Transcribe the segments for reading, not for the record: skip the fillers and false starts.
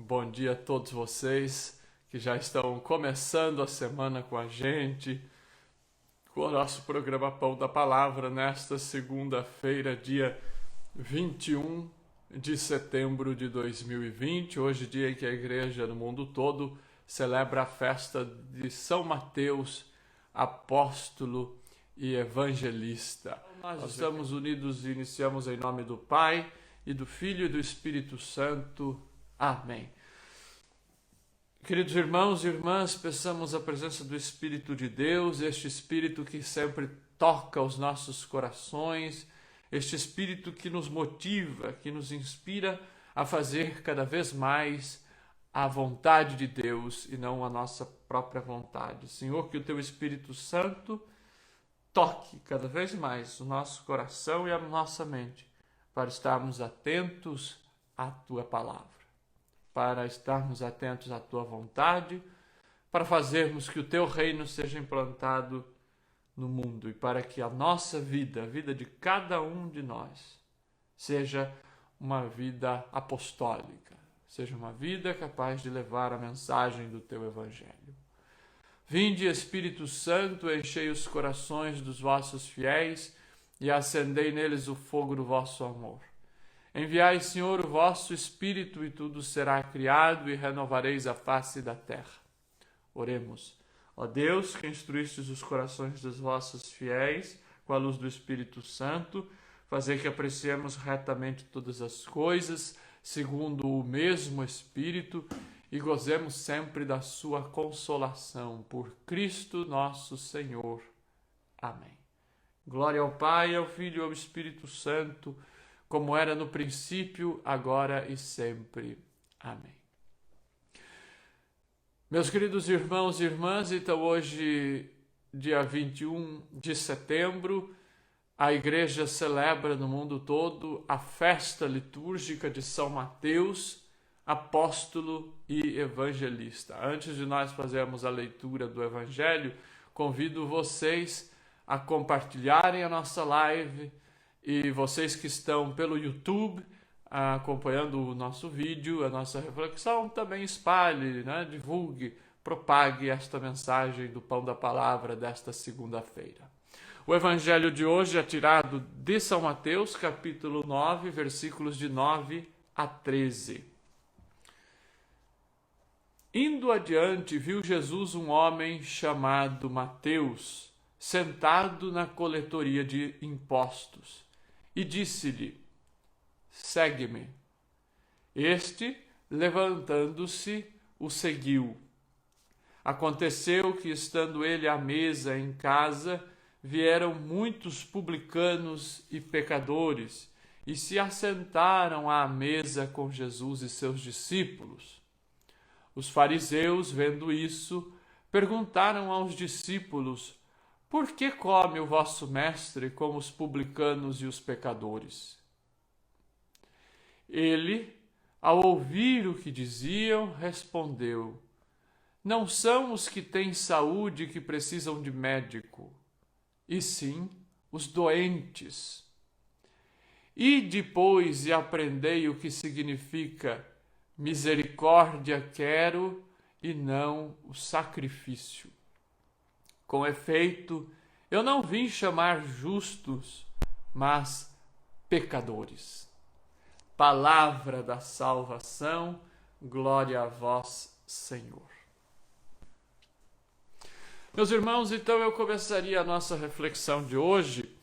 Bom dia a todos vocês que já estão começando a semana com a gente, com o nosso programa Pão da Palavra, nesta segunda-feira, dia 21 de setembro de 2020, hoje dia em que a igreja no mundo todo celebra a festa de São Mateus, apóstolo e evangelista. Nós estamos unidos e iniciamos em nome do Pai, e do Filho e do Espírito Santo. Amém. Queridos irmãos e irmãs, peçamos a presença do Espírito de Deus, este Espírito que sempre toca os nossos corações, este Espírito que nos motiva, que nos inspira a fazer cada vez mais a vontade de Deus e não a nossa própria vontade. Senhor, que o Teu Espírito Santo toque cada vez mais o nosso coração e a nossa mente para estarmos atentos à Tua palavra, para estarmos atentos à Tua vontade, para fazermos que o Teu reino seja implantado no mundo e para que a nossa vida, a vida de cada um de nós, seja uma vida apostólica, seja uma vida capaz de levar a mensagem do Teu Evangelho. Vinde, Espírito Santo, enchei os corações dos vossos fiéis e acendei neles o fogo do vosso amor. Enviai, Senhor, o vosso Espírito e tudo será criado e renovareis a face da terra. Oremos. Ó Deus, que instruístes os corações dos vossos fiéis com a luz do Espírito Santo, fazer que apreciemos retamente todas as coisas, segundo o mesmo Espírito, e gozemos sempre da sua consolação. Por Cristo nosso Senhor. Amém. Glória ao Pai, ao Filho e ao Espírito Santo, como era no princípio, agora e sempre. Amém. Meus queridos irmãos e irmãs, então hoje, dia 21 de setembro, a Igreja celebra no mundo todo a festa litúrgica de São Mateus, apóstolo e evangelista. Antes de nós fazermos a leitura do Evangelho, convido vocês a compartilharem a nossa live, e vocês que estão pelo YouTube acompanhando o nosso vídeo, a nossa reflexão, também espalhe, divulgue, propague esta mensagem do Pão da Palavra desta segunda-feira. O Evangelho de hoje é tirado de São Mateus, capítulo 9, versículos de 9 a 13. Indo adiante, viu Jesus um homem chamado Mateus, sentado na coletoria de impostos, e disse-lhe: segue-me. Este, levantando-se, o seguiu. Aconteceu que, estando ele à mesa em casa, vieram muitos publicanos e pecadores, e se assentaram à mesa com Jesus e seus discípulos. Os fariseus, vendo isso, perguntaram aos discípulos: por que come o vosso mestre com os publicanos e os pecadores? Ele, ao ouvir o que diziam, respondeu: não são os que têm saúde que precisam de médico, e sim os doentes. E depois aprendei o que significa misericórdia quero e não o sacrifício. Com efeito, eu não vim chamar justos, mas pecadores. Palavra da salvação, glória a vós, Senhor. Meus irmãos, então eu começaria a nossa reflexão de hoje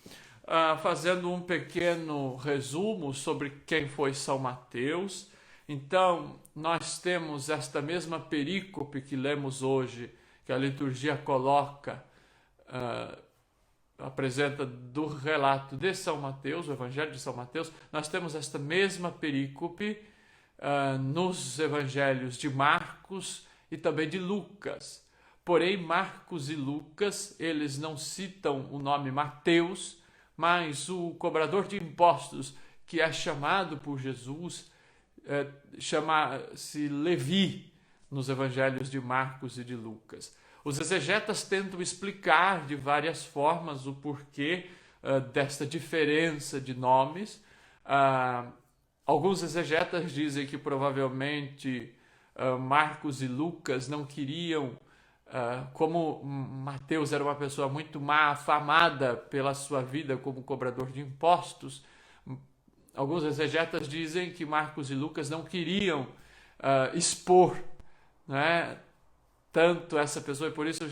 fazendo um pequeno resumo sobre quem foi São Mateus. Então, nós temos esta mesma perícope que lemos hoje, que a liturgia coloca, apresenta do relato de São Mateus, o Evangelho de São Mateus. Nós temos esta mesma perícope nos Evangelhos de Marcos e também de Lucas. Porém, Marcos e Lucas, eles não citam o nome Mateus, mas o cobrador de impostos, que é chamado por Jesus, chama-se Levi, nos Evangelhos de Marcos e de Lucas. Os exegetas tentam explicar de várias formas o porquê desta diferença de nomes. Alguns exegetas dizem que provavelmente Marcos e Lucas não queriam, como Mateus era uma pessoa muito má, afamada pela sua vida como cobrador de impostos, alguns exegetas dizem que Marcos e Lucas não queriam expor, né, tanto essa pessoa, e por isso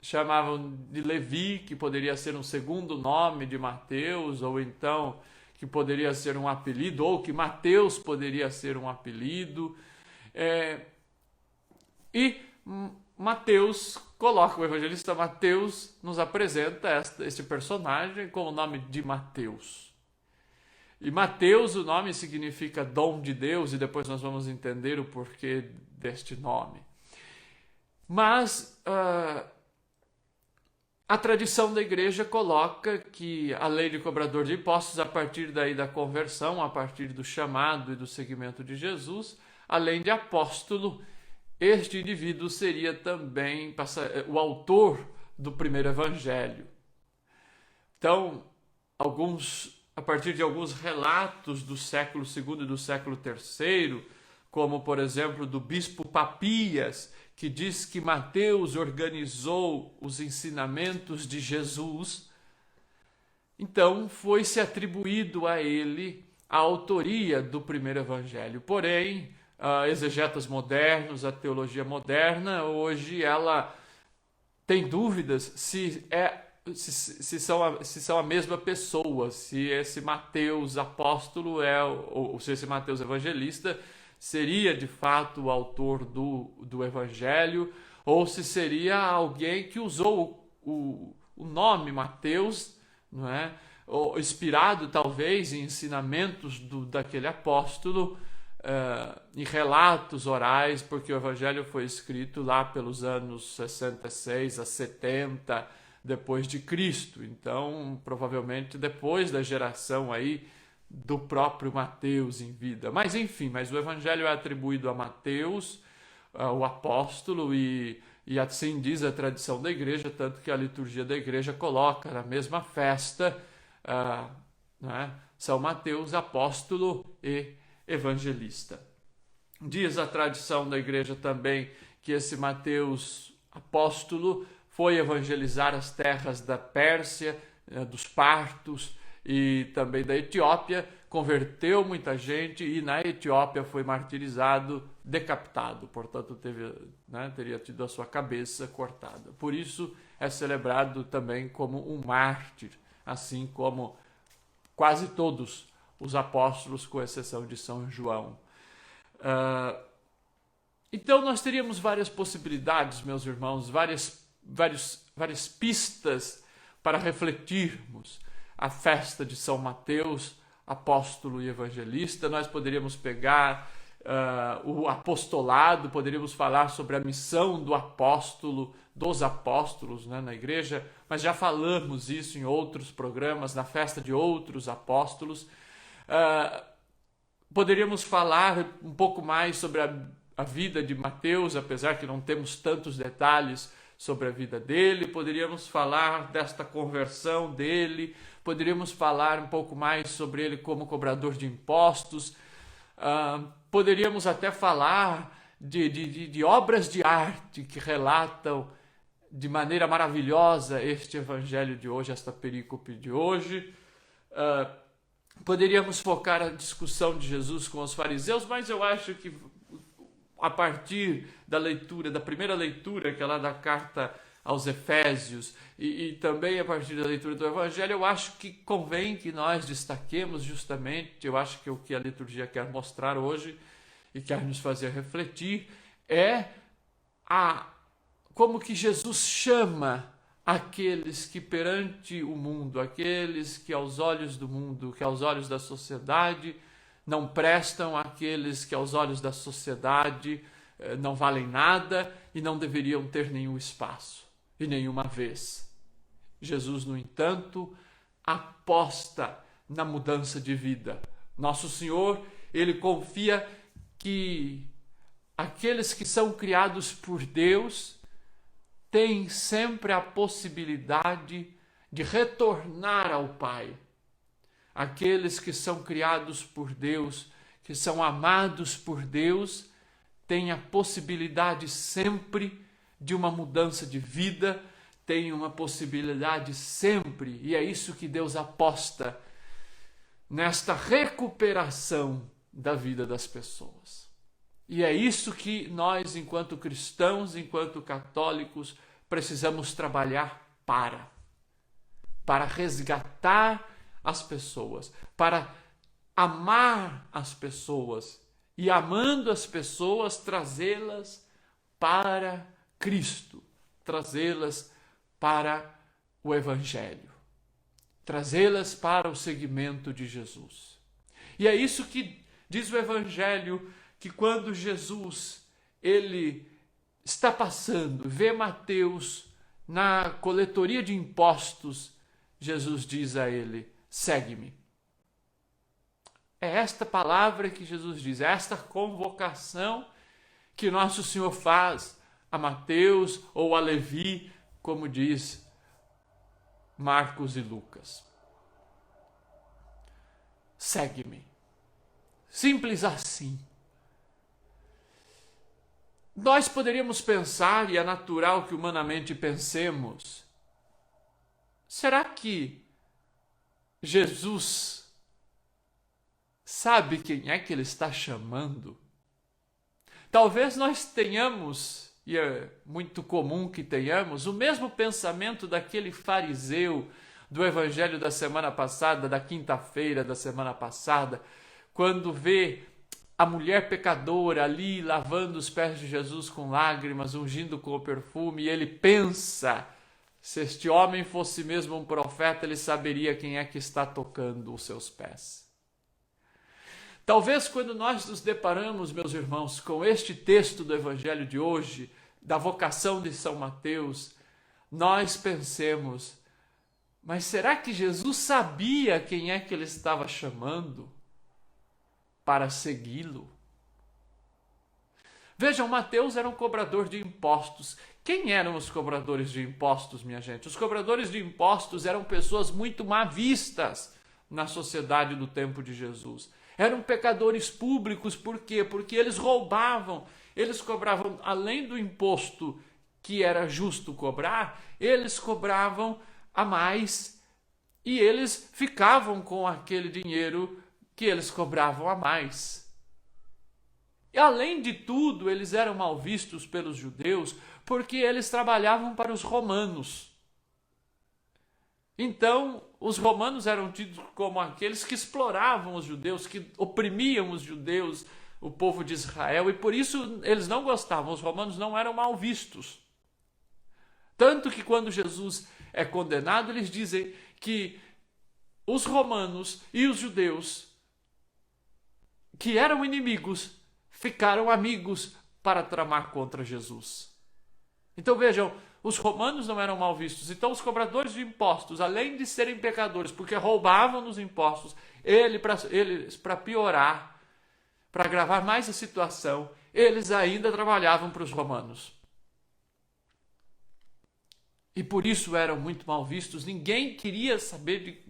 chamavam de Levi, que poderia ser um segundo nome de Mateus, ou então que poderia ser um apelido, ou que Mateus poderia ser um apelido. E Mateus coloca, o evangelista Mateus nos apresenta este personagem com o nome de Mateus. E Mateus, o nome significa dom de Deus, e depois nós vamos entender o porquê deste nome. Mas a tradição da igreja coloca que a lei de cobrador de impostos, a partir daí da conversão, a partir do chamado e do seguimento de Jesus, além de apóstolo, este indivíduo seria também o autor do primeiro evangelho. Então, a partir de alguns relatos do século II e do século III, como, por exemplo, do bispo Papias, que diz que Mateus organizou os ensinamentos de Jesus, então foi-se atribuído a ele a autoria do primeiro evangelho. Porém, exegetas modernos, a teologia moderna, hoje ela tem dúvidas se são a mesma pessoa, se esse Mateus apóstolo ou se esse Mateus evangelista seria de fato o autor do evangelho, ou se seria alguém que usou o nome Mateus, não é? Ou inspirado talvez em ensinamentos daquele apóstolo, em relatos orais, porque o evangelho foi escrito lá pelos anos 66 a 70 depois de Cristo. Então, provavelmente depois da geração aí do próprio Mateus em vida. Mas enfim, o evangelho é atribuído a Mateus, o apóstolo, e assim diz a tradição da igreja, tanto que a liturgia da igreja coloca na mesma festa né, São Mateus, apóstolo e evangelista. Diz a tradição da igreja também que esse Mateus apóstolo foi evangelizar as terras da Pérsia, dos partos, e também da Etiópia, converteu muita gente e na Etiópia foi martirizado, decapitado, portanto teria tido a sua cabeça cortada. Por isso é celebrado também como um mártir, assim como quase todos os apóstolos, com exceção de São João. Então nós teríamos várias possibilidades, meus irmãos, várias pistas para refletirmos a festa de São Mateus, apóstolo e evangelista. Nós poderíamos pegar o apostolado, poderíamos falar sobre a missão do apóstolo, dos apóstolos, né, na igreja, mas já falamos isso em outros programas, na festa de outros apóstolos. Poderíamos falar um pouco mais sobre a vida de Mateus, apesar que não temos tantos detalhes sobre a vida dele. Poderíamos falar desta conversão dele, poderíamos falar um pouco mais sobre ele como cobrador de impostos, poderíamos até falar de obras de arte que relatam de maneira maravilhosa este evangelho de hoje, esta perícope de hoje. Poderíamos focar a discussão de Jesus com os fariseus, mas eu acho que a partir da primeira leitura, que é lá da carta aos Efésios, e também a partir da leitura do Evangelho, eu acho que convém que nós destaquemos justamente, eu acho que o que a liturgia quer mostrar hoje e quer nos fazer refletir é como que Jesus chama aqueles que perante o mundo, aqueles que aos olhos do mundo, que aos olhos da sociedade não prestam, aqueles que aos olhos da sociedade não valem nada e não deveriam ter nenhum espaço e nenhuma vez. Jesus, no entanto, aposta na mudança de vida. Nosso Senhor, ele confia que aqueles que são criados por Deus têm sempre a possibilidade de retornar ao Pai. Aqueles que são criados por Deus, que são amados por Deus, tem a possibilidade sempre de uma mudança de vida, tem uma possibilidade sempre, e é isso que Deus aposta nesta recuperação da vida das pessoas. E é isso que nós, enquanto cristãos, enquanto católicos, precisamos trabalhar para resgatar as pessoas, para amar as pessoas e, amando as pessoas, trazê-las para Cristo, trazê-las para o Evangelho, trazê-las para o seguimento de Jesus. E é isso que diz o Evangelho, que quando Jesus ele está passando, vê Mateus na coletoria de impostos, Jesus diz a ele: segue-me. É esta palavra que Jesus diz, é esta convocação que Nosso Senhor faz a Mateus ou a Levi, como diz Marcos e Lucas. Segue-me. Simples assim. Nós poderíamos pensar, e é natural que humanamente pensemos, será que Jesus sabe quem é que ele está chamando? Talvez nós tenhamos, e é muito comum que tenhamos, o mesmo pensamento daquele fariseu do evangelho da semana passada, da quinta-feira da semana passada, quando vê a mulher pecadora ali lavando os pés de Jesus com lágrimas, ungindo com o perfume, e ele pensa, se este homem fosse mesmo um profeta, ele saberia quem é que está tocando os seus pés. Talvez quando nós nos deparamos, meus irmãos, com este texto do evangelho de hoje, da vocação de São Mateus, nós pensemos, mas será que Jesus sabia quem é que ele estava chamando para segui-lo? Vejam, Mateus era um cobrador de impostos. Quem eram os cobradores de impostos, minha gente? Os cobradores de impostos eram pessoas muito mal vistas na sociedade do tempo de Jesus. Eram pecadores públicos, por quê? Porque eles roubavam, eles cobravam, além do imposto que era justo cobrar, eles cobravam a mais e eles ficavam com aquele dinheiro que eles cobravam a mais. E além de tudo, eles eram mal vistos pelos judeus porque eles trabalhavam para os romanos. Então, os romanos eram tidos como aqueles que exploravam os judeus, que oprimiam os judeus, o povo de Israel, e por isso eles não gostavam, os romanos não eram mal vistos. Tanto que quando Jesus é condenado, eles dizem que os romanos e os judeus, que eram inimigos, ficaram amigos para tramar contra Jesus. Então vejam, os romanos não eram mal vistos, então os cobradores de impostos, além de serem pecadores, porque roubavam nos impostos, eles para piorar, para agravar mais a situação, eles ainda trabalhavam para os romanos. E por isso eram muito mal vistos, ninguém queria saber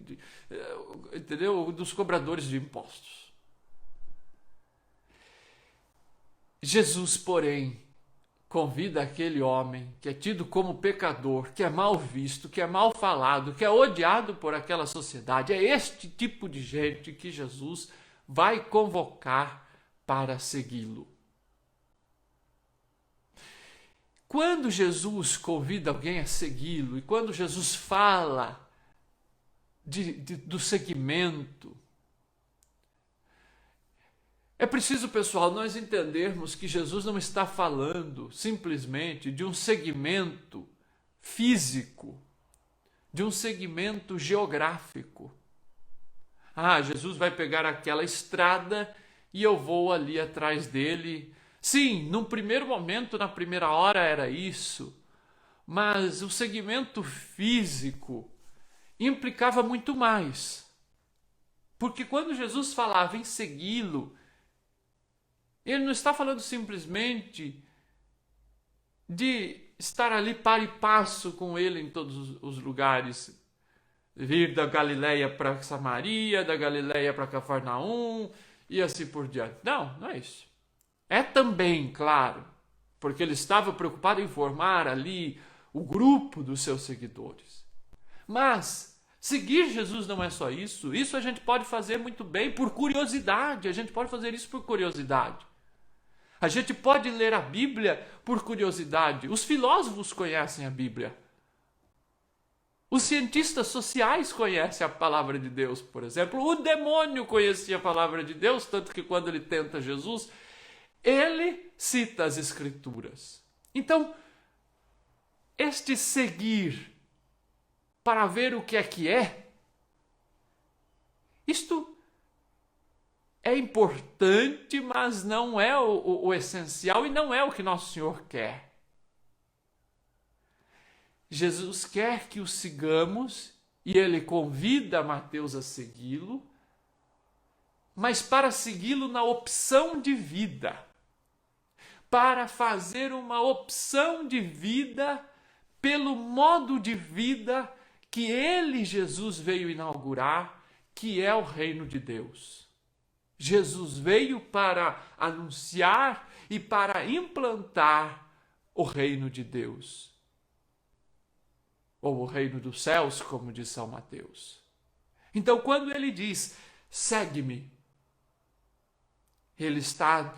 entendeu? Dos cobradores de impostos. Jesus, porém, convida aquele homem que é tido como pecador, que é mal visto, que é mal falado, que é odiado por aquela sociedade. É este tipo de gente que Jesus vai convocar para segui-lo. Quando Jesus convida alguém a segui-lo e quando Jesus fala do seguimento, é preciso, pessoal, nós entendermos que Jesus não está falando simplesmente de um segmento físico, de um segmento geográfico. Ah, Jesus vai pegar aquela estrada e eu vou ali atrás dele. Sim, num primeiro momento, na primeira hora era isso, mas o segmento físico implicava muito mais. Porque quando Jesus falava em segui-lo, ele não está falando simplesmente de estar ali para e passo com ele em todos os lugares. Vir da Galileia para Samaria, da Galileia para Cafarnaum e assim por diante. Não, não é isso. É também, claro, porque ele estava preocupado em formar ali o grupo dos seus seguidores. Mas seguir Jesus não é só isso. Isso a gente pode fazer muito bem por curiosidade. A gente pode fazer isso por curiosidade. A gente pode ler a Bíblia por curiosidade. Os filósofos conhecem a Bíblia. Os cientistas sociais conhecem a palavra de Deus, por exemplo. O demônio conhecia a palavra de Deus, tanto que quando ele tenta Jesus, ele cita as Escrituras. Então, este seguir para ver o que é, isto é importante, mas não é o essencial e não é o que Nosso Senhor quer. Jesus quer que o sigamos e ele convida Mateus a segui-lo, mas para segui-lo na opção de vida, para fazer uma opção de vida pelo modo de vida que ele, Jesus, veio inaugurar, que é o reino de Deus. Jesus veio para anunciar e para implantar o reino de Deus. Ou o reino dos céus, como diz São Mateus. Então, quando ele diz, segue-me, ele está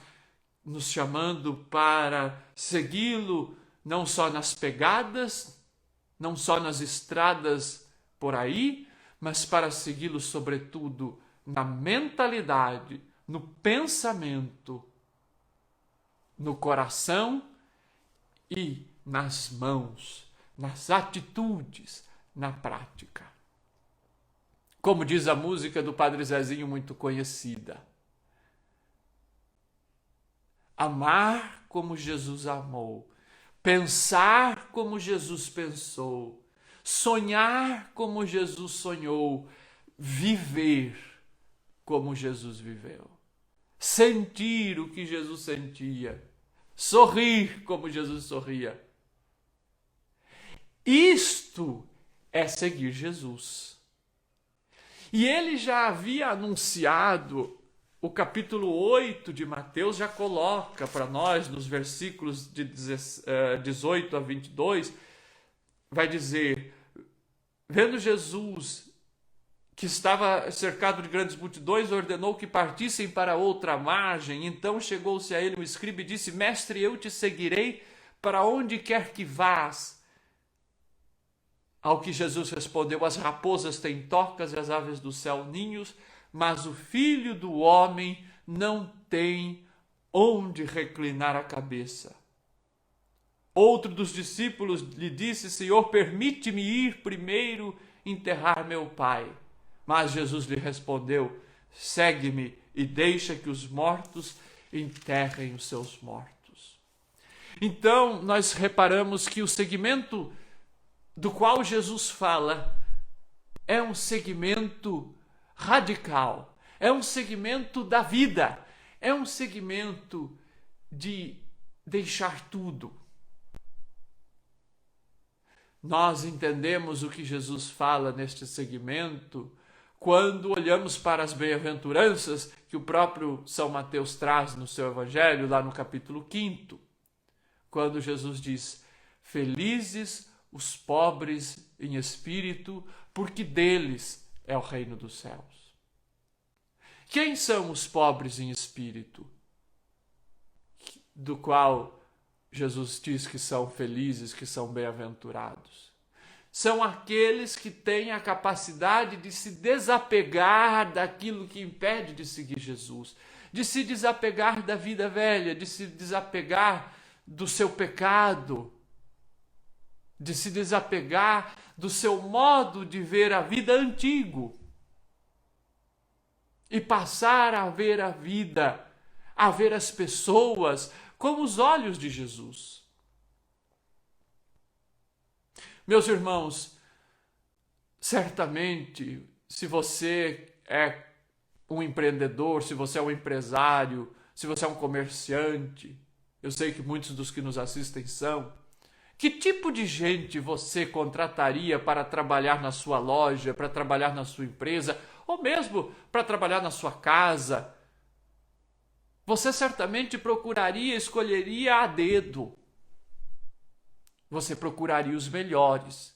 nos chamando para segui-lo, não só nas pegadas, não só nas estradas por aí, mas para segui-lo, sobretudo, na mentalidade, no pensamento, no coração e nas mãos, nas atitudes, na prática. Como diz a música do Padre Zezinho, muito conhecida. Amar como Jesus amou, pensar como Jesus pensou, sonhar como Jesus sonhou, viver como Jesus viveu, sentir o que Jesus sentia, sorrir como Jesus sorria. Isto é seguir Jesus. E ele já havia anunciado, o capítulo 8 de Mateus já coloca para nós, nos versículos de 18 a 22, vai dizer, vendo Jesus que estava cercado de grandes multidões, ordenou que partissem para outra margem. Então chegou-se a ele um escriba e disse, mestre, eu te seguirei para onde quer que vás. Ao que Jesus respondeu, as raposas têm tocas e as aves do céu ninhos, mas o Filho do Homem não tem onde reclinar a cabeça. Outro dos discípulos lhe disse, Senhor, permite-me ir primeiro enterrar meu pai. Mas Jesus lhe respondeu, segue-me e deixa que os mortos enterrem os seus mortos. Então, nós reparamos que o segmento do qual Jesus fala é um segmento radical, é um segmento da vida, é um segmento de deixar tudo. Nós entendemos o que Jesus fala neste segmento quando olhamos para as bem-aventuranças que o próprio São Mateus traz no seu Evangelho, lá no capítulo 5, quando Jesus diz, felizes os pobres em espírito, porque deles é o reino dos céus. Quem são os pobres em espírito? Do qual Jesus diz que são felizes, que são bem-aventurados. São aqueles que têm a capacidade de se desapegar daquilo que impede de seguir Jesus, de se desapegar da vida velha, de se desapegar do seu pecado, de se desapegar do seu modo de ver a vida antigo e passar a ver a vida, a ver as pessoas como os olhos de Jesus. Meus irmãos, certamente, se você é um empreendedor, se você é um empresário, se você é um comerciante, eu sei que muitos dos que nos assistem são, que tipo de gente você contrataria para trabalhar na sua loja, para trabalhar na sua empresa, ou mesmo para trabalhar na sua casa? você certamente procuraria, escolheria a dedo. Você procuraria os melhores.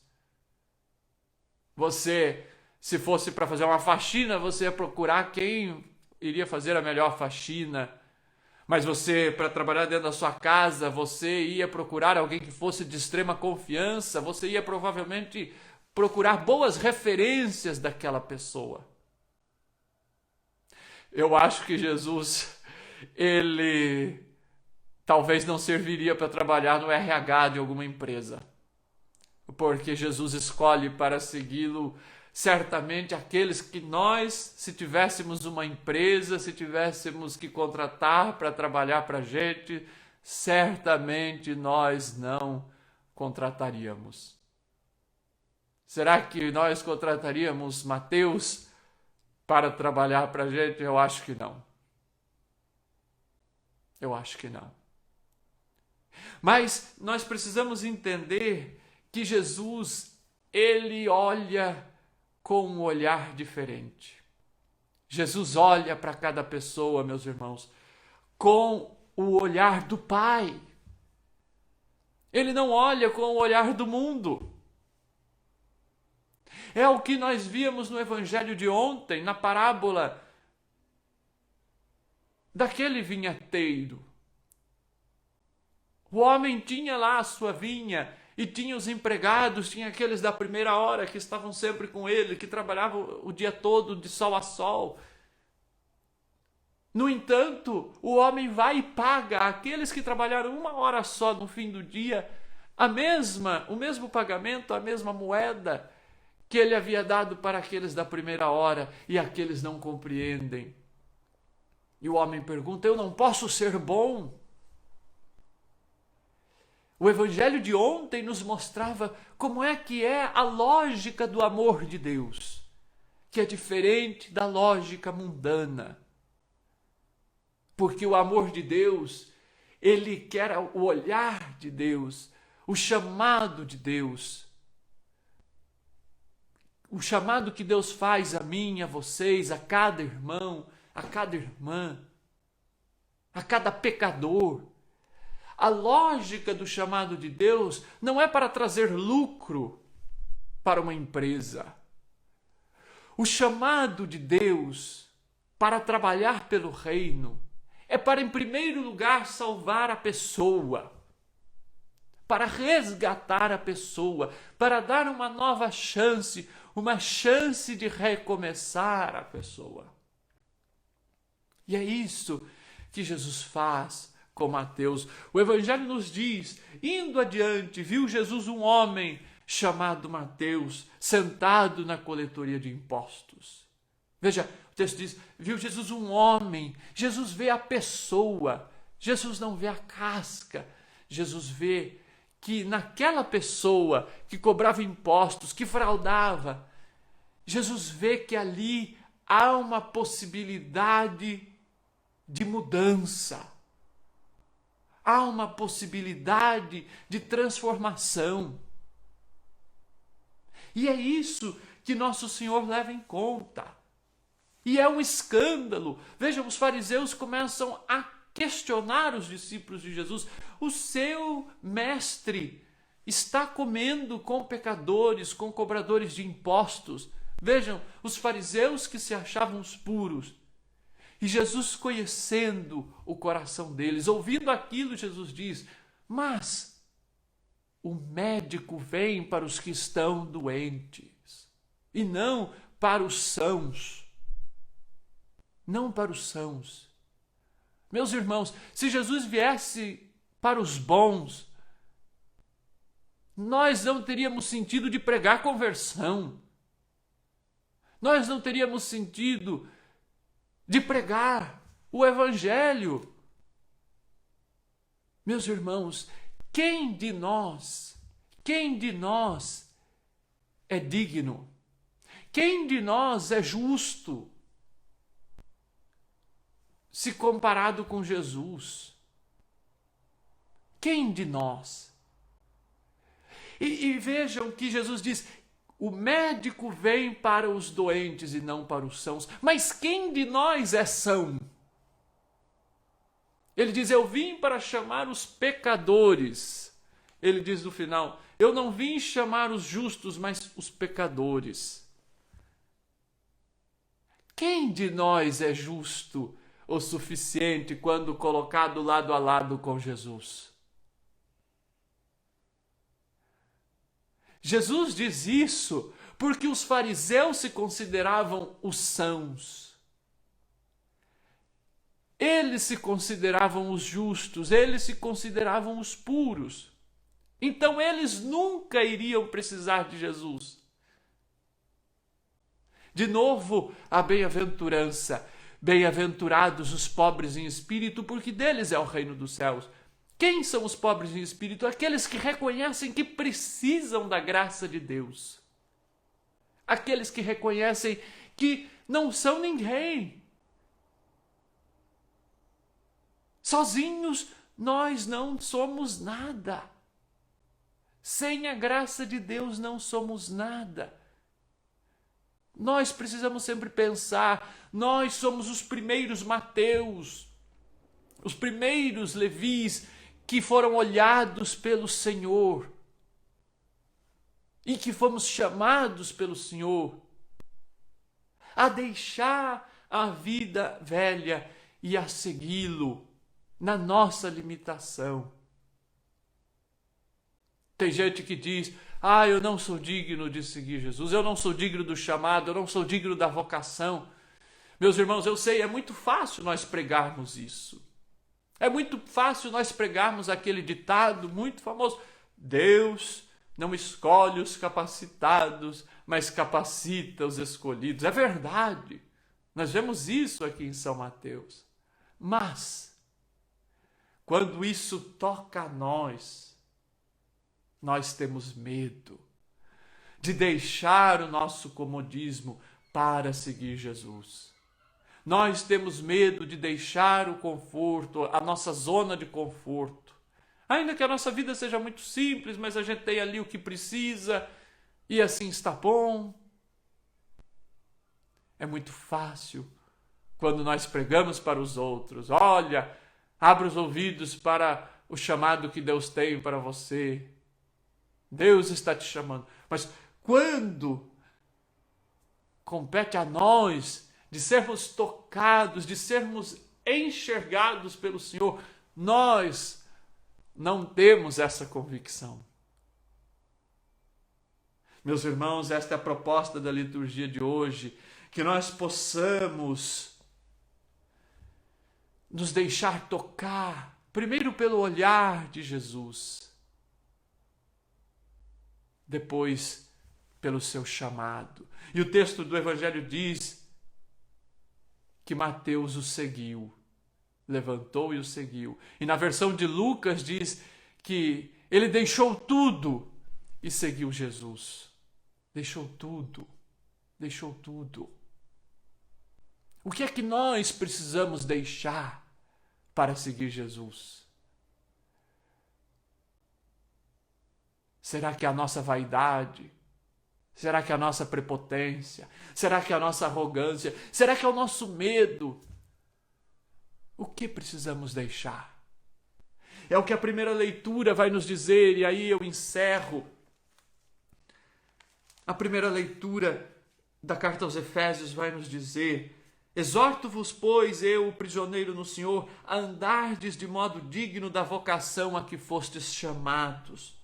Você, se fosse para fazer uma faxina, você ia procurar quem iria fazer a melhor faxina. Mas você, para trabalhar dentro da sua casa, você ia procurar alguém que fosse de extrema confiança, você ia provavelmente procurar boas referências daquela pessoa. Eu acho que Jesus, ele talvez não serviria para trabalhar no RH de alguma empresa, porque Jesus escolhe para segui-lo certamente aqueles que nós, se tivéssemos uma empresa, se tivéssemos que contratar para trabalhar para a gente, certamente nós não contrataríamos. Será que nós contrataríamos Mateus para trabalhar para a gente? Eu acho que não. Eu acho que não. Mas nós precisamos entender que Jesus, ele olha com um olhar diferente. Jesus olha para cada pessoa, meus irmãos, com o olhar do Pai. Ele não olha com o olhar do mundo. É o que nós víamos no evangelho de ontem, na parábola daquele vinhateiro. O homem tinha lá a sua vinha e tinha os empregados, tinha aqueles da primeira hora que estavam sempre com ele, que trabalhavam o dia todo de sol a sol. No entanto, o homem vai e paga aqueles que trabalharam uma hora só no fim do dia o mesmo pagamento, a mesma moeda que ele havia dado para aqueles da primeira hora, e aqueles não compreendem. E o homem pergunta: eu não posso ser bom? O evangelho de ontem nos mostrava como é que é a lógica do amor de Deus, que é diferente da lógica mundana. Porque o amor de Deus, ele quer o olhar de Deus, o chamado de Deus. O chamado que Deus faz a mim, a vocês, a cada irmão, a cada irmã, a cada pecador. A lógica do chamado de Deus não é para trazer lucro para uma empresa. O chamado de Deus para trabalhar pelo reino é para, em primeiro lugar, salvar a pessoa, para resgatar a pessoa, para dar uma nova chance, uma chance de recomeçar a pessoa. E é isso que Jesus faz com Mateus. O Evangelho nos diz, indo adiante, viu Jesus um homem chamado Mateus, sentado na coletoria de impostos. Veja, o texto diz, viu Jesus um homem. Jesus vê a pessoa, Jesus não vê a casca. Jesus vê que naquela pessoa que cobrava impostos, que fraudava, Jesus vê que ali há uma possibilidade de mudança. Há uma possibilidade de transformação. E é isso que nosso Senhor leva em conta. E é um escândalo. Vejam, os fariseus começam a questionar os discípulos de Jesus. O seu mestre está comendo com pecadores, com cobradores de impostos. Vejam, os fariseus que se achavam os puros. E Jesus, conhecendo o coração deles, ouvindo aquilo, Jesus diz, mas o médico vem para os que estão doentes, e não para os sãos. Não para os sãos. Meus irmãos, se Jesus viesse para os bons, nós não teríamos sentido de pregar conversão. Nós não teríamos sentido de pregar o Evangelho. Meus irmãos, quem de nós é digno? Quem de nós é justo se comparado com Jesus? Quem de nós? E vejam que Jesus diz, o médico vem para os doentes e não para os sãos. Mas quem de nós é são? Ele diz: eu vim para chamar os pecadores. Ele diz no final: eu não vim chamar os justos, mas os pecadores. Quem de nós é justo o suficiente quando colocado lado a lado com Jesus? Jesus diz isso porque os fariseus se consideravam os sãos. Eles se consideravam os justos, eles se consideravam os puros. Então eles nunca iriam precisar de Jesus. De novo, a bem-aventurança. Bem-aventurados os pobres em espírito, porque deles é o reino dos céus. Quem são os pobres em espírito? Aqueles que reconhecem que precisam da graça de Deus. Aqueles que reconhecem que não são ninguém. Sozinhos nós não somos nada. Sem a graça de Deus não somos nada. Nós precisamos sempre pensar, nós somos os primeiros Mateus, os primeiros Levis que foram olhados pelo Senhor e que fomos chamados pelo Senhor a deixar a vida velha e a segui-lo na nossa limitação. Tem gente que diz: eu não sou digno de seguir Jesus, eu não sou digno do chamado, eu não sou digno da vocação. Meus irmãos, eu sei, é muito fácil nós pregarmos isso. É muito fácil nós pregarmos aquele ditado muito famoso: Deus não escolhe os capacitados, mas capacita os escolhidos. É verdade, nós vemos isso aqui em São Mateus. Mas, quando isso toca a nós temos medo de deixar o nosso comodismo para seguir Jesus. Nós temos medo de deixar o conforto, a nossa zona de conforto. Ainda que a nossa vida seja muito simples, mas a gente tem ali o que precisa e assim está bom. É muito fácil quando nós pregamos para os outros: olha, abra os ouvidos para o chamado que Deus tem para você. Deus está te chamando. Mas quando compete a nós de sermos tocados, de sermos enxergados pelo Senhor, nós não temos essa convicção. Meus irmãos, esta é a proposta da liturgia de hoje, que nós possamos nos deixar tocar, primeiro pelo olhar de Jesus, depois pelo seu chamado. E o texto do Evangelho diz que Mateus o seguiu, levantou e o seguiu. E na versão de Lucas diz que ele deixou tudo e seguiu Jesus. Deixou tudo, deixou tudo. O que é que nós precisamos deixar para seguir Jesus? Será que a nossa vaidade? Será que a nossa prepotência? Será que a nossa arrogância? Será que é o nosso medo? O que precisamos deixar? É o que a primeira leitura vai nos dizer, e aí eu encerro. A primeira leitura da carta aos Efésios vai nos dizer: exorto-vos, pois, eu, o prisioneiro no Senhor, a andardes de modo digno da vocação a que fostes chamados.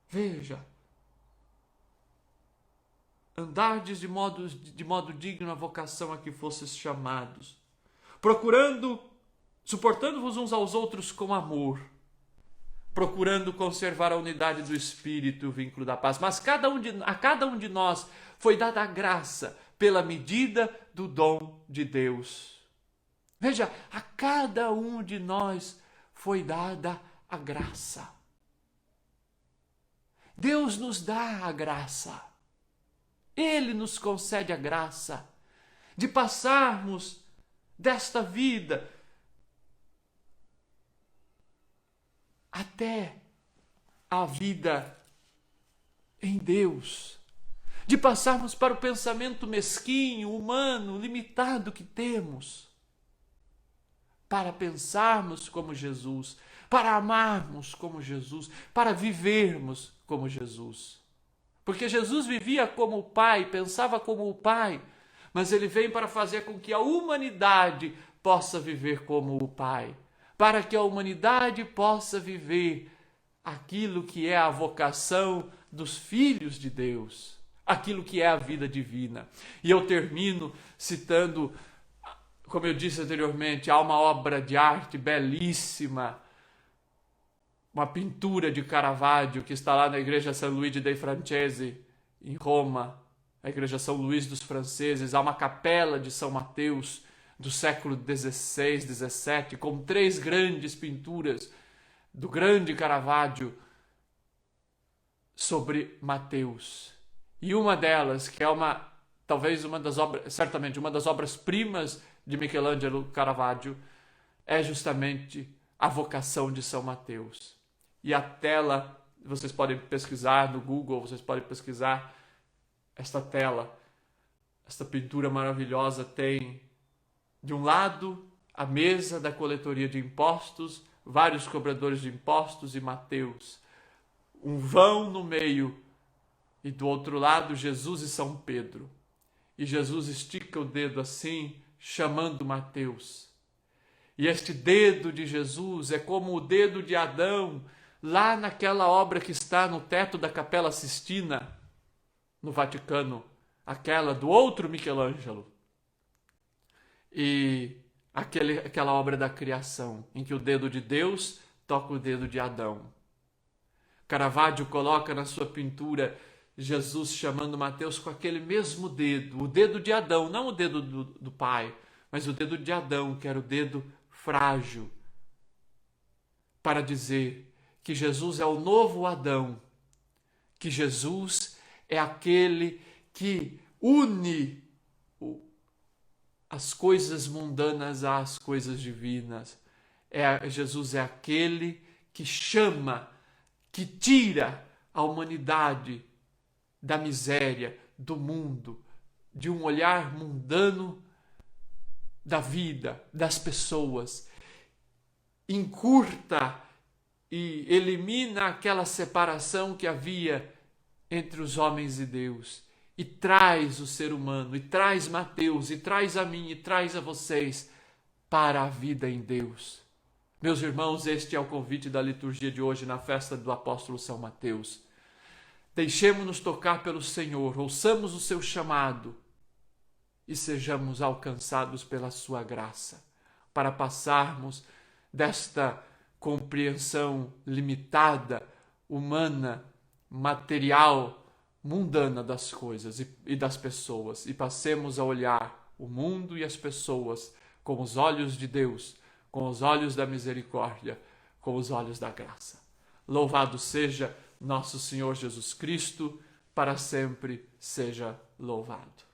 Veja, andardes de modo digno a vocação a que fostes chamados, suportando-vos uns aos outros com amor, procurando conservar a unidade do Espírito e o vínculo da paz. Mas a cada um de nós foi dada a graça pela medida do dom de Deus. Veja, a cada um de nós foi dada a graça. Deus nos dá a graça. Ele nos concede a graça de passarmos desta vida até a vida em Deus, de passarmos para o pensamento mesquinho, humano, limitado que temos, para pensarmos como Jesus, para amarmos como Jesus, para vivermos como Jesus. Porque Jesus vivia como o Pai, pensava como o Pai, mas ele vem para fazer com que a humanidade possa viver como o Pai, para que a humanidade possa viver aquilo que é a vocação dos filhos de Deus, aquilo que é a vida divina. E eu termino citando, como eu disse anteriormente, há uma obra de arte belíssima, uma pintura de Caravaggio que está lá na igreja San Luigi dei Francesi, em Roma, a igreja São Luís dos Franceses. Há uma capela de São Mateus do século XVI, XVII, com 3 grandes pinturas do grande Caravaggio sobre Mateus. E uma delas, que é talvez uma das obras, certamente uma das obras-primas de Michelangelo Caravaggio, é justamente a vocação de São Mateus. E a tela, vocês podem pesquisar no Google, vocês podem pesquisar esta tela, esta pintura maravilhosa tem, de um lado, a mesa da coletoria de impostos, vários cobradores de impostos e Mateus, um vão no meio, e do outro lado Jesus e São Pedro. E Jesus estica o dedo assim, chamando Mateus. E este dedo de Jesus é como o dedo de Adão, lá naquela obra que está no teto da Capela Sistina, no Vaticano, aquela do outro Michelangelo. E aquela obra da criação, em que o dedo de Deus toca o dedo de Adão. Caravaggio coloca na sua pintura Jesus chamando Mateus com aquele mesmo dedo, o dedo de Adão, não o dedo do Pai, mas o dedo de Adão, que era o dedo frágil, para dizer que Jesus é o novo Adão, que Jesus é aquele que une as coisas mundanas às coisas divinas. Jesus é aquele que chama, que tira a humanidade da miséria, do mundo, de um olhar mundano da vida, das pessoas, encurta e elimina aquela separação que havia entre os homens e Deus, e traz o ser humano, e traz Mateus, e traz a mim, e traz a vocês para a vida em Deus. Meus irmãos, este é o convite da liturgia de hoje na festa do apóstolo São Mateus. Deixemo-nos tocar pelo Senhor, ouçamos o seu chamado e sejamos alcançados pela sua graça, para passarmos desta compreensão limitada, humana, material, mundana das coisas e das pessoas, e passemos a olhar o mundo e as pessoas com os olhos de Deus, com os olhos da misericórdia, com os olhos da graça. Louvado seja nosso Senhor Jesus Cristo, para sempre seja louvado.